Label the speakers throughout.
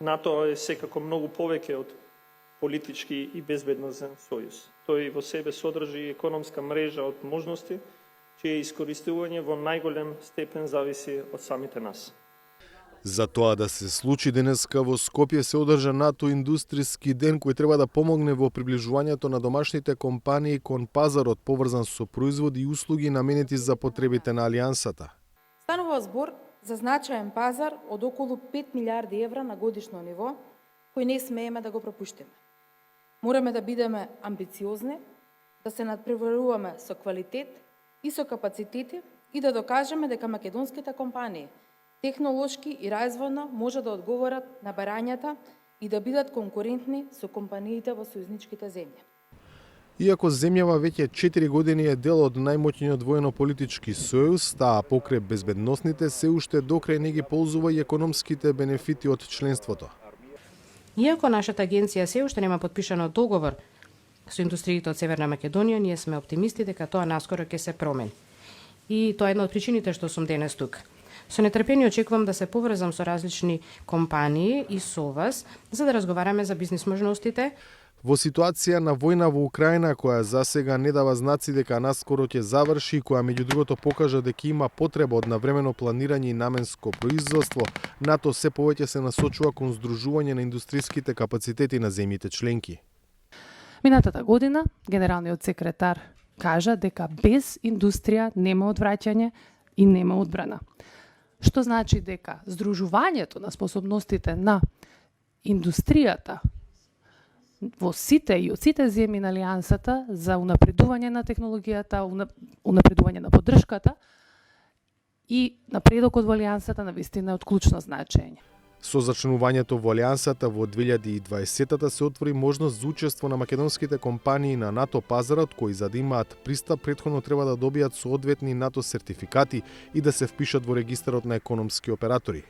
Speaker 1: НАТО е секако многу повеќе од политички и безбедносен сојуз. Тој во себе содржи економска мрежа од можности, чие искористување во најголем степен зависи од самите нас.
Speaker 2: За тоа да се случи денеска во Скопје се одржа НАТО индустријски ден кој треба да помогне во приближувањето на домашните компании кон пазарот поврзан со производи и услуги наменети за потребите на Алијансата.
Speaker 3: Станува збор за значаен пазар од околу 5 милиарди евра на годишно ниво, кој не смееме да го пропуштиме. Мораме да бидеме амбициозни, да се надпреваруваме со квалитет и со капацитети и да докажеме дека македонските компании технолошки и развојно може да одговорат на барањата и да бидат конкурентни со компаниите во сојузничките земји.
Speaker 2: Иако земјава веќе 4 години е дел од најмоќниот воено-политички сојуз, таа покрај безбедносните се уште докрај не ги ползува и економските бенефити од членството.
Speaker 4: Иако нашата агенција се уште нема подпишано договор со индустриите од Северна Македонија, ние сме оптимисти дека тоа наскоро ќе се промени. И тоа е една од причините што сум денес тук. Со нетрпение очекувам да се поврзам со различни компании и со вас, за да разговараме за бизнис можностите.
Speaker 2: Во ситуација на војна во Украина, која засега не дава знаци дека наскоро ќе заврши и која меѓу другото покажа дека има потреба од навремено планирање и наменско производство, НАТО се повеќе се насочува кон здружување на индустријските капацитети на земјите членки.
Speaker 5: Минатата година генералниот секретар кажа дека без индустрија нема одвраќање и нема одбрана. Што значи дека здружувањето на способностите на индустријата во сите и од сите земји на Алијансата за унапредување на технологијата, унапредување на поддршката и напредокот во Алијансата навистина е од клучно значење.
Speaker 2: Со зачленувањето во Алијансата во 2020-та се отвори можност за учество на македонските компании на НАТО пазарот, кои за да имаат пристап претходно треба да добијат соодветни НАТО сертификати и да се впишат во регистарот на економски оператори.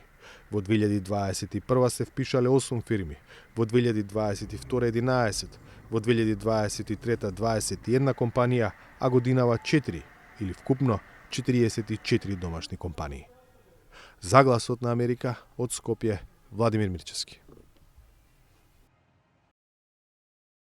Speaker 2: Во 2021 се впишале 8 фирми, во 2022 11, во 2023 21 компанија, а годинава 4 или вкупно 44 домашни компании. За Гласот на Америка од Скопје, Владимир Мирчевски.